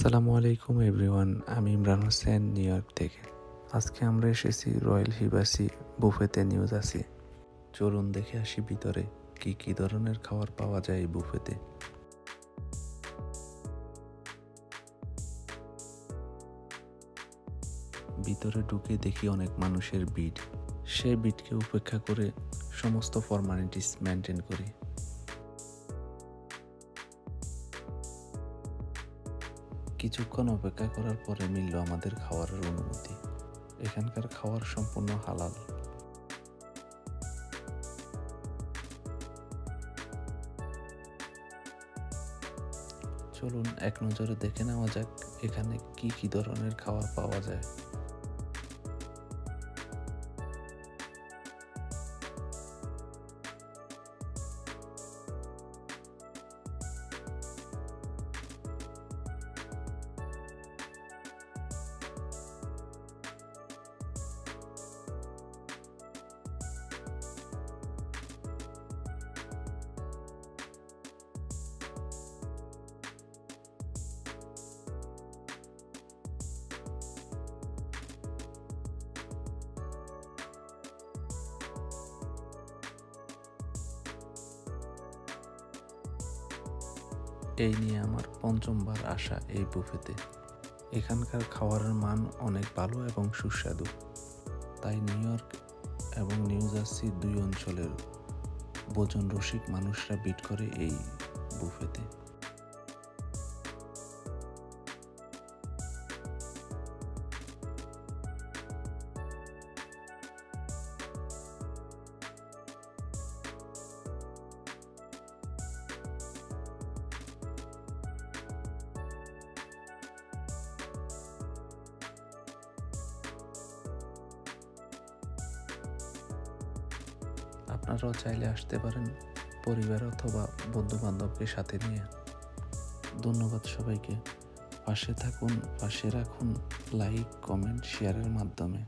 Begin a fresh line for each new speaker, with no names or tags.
আসসালামু আলাইকুম এভরিওয়ান, আমি ইমরান হোসেন নিউ ইয়র্ক থেকে। আজকে আমরা এসেছি রয়্যাল হিবাসি বুফেতে নিউজ আছি। চলুন দেখে আসি ভিতরে কি কি ধরনের খাবার পাওয়া যায় এই বুফেতে। ভিতরে ঢুকে দেখি অনেক মানুষের ভিড়। সেই ভিড়কে উপেক্ষা করে সমস্ত ফর্মালিটিস মেনটেন করি। কিছুক্ষণ অপেক্ষা করার পরে মিলল আমাদের খাওয়ারের অনুমতি। এখানকার খাওয়ার সম্পূর্ণ হালাল। চলুন এক নজরে দেখে নেওয়া যাক এখানে কি কি ধরনের খাবার পাওয়া যায়। এই নিয়ে আমার পঞ্চমবার আসা এই বুফেতে। এখানকার খাবারের মান অনেক ভালো এবং সুস্বাদু, তাই নিউ ইয়র্ক এবং নিউ জার্সি দুই অঞ্চলের ভোজন রসিক মানুষরা ভিড় করে এই বুফেতে। আপনারাও চাইলে আসতে পারেন পরিবার অথবা বন্ধু বান্ধবকে সাথে নিয়ে। ধন্যবাদ সবাইকে। পাশে থাকুন, পাশে রাখুন লাইক, কমেন্ট, শেয়ারের মাধ্যমে।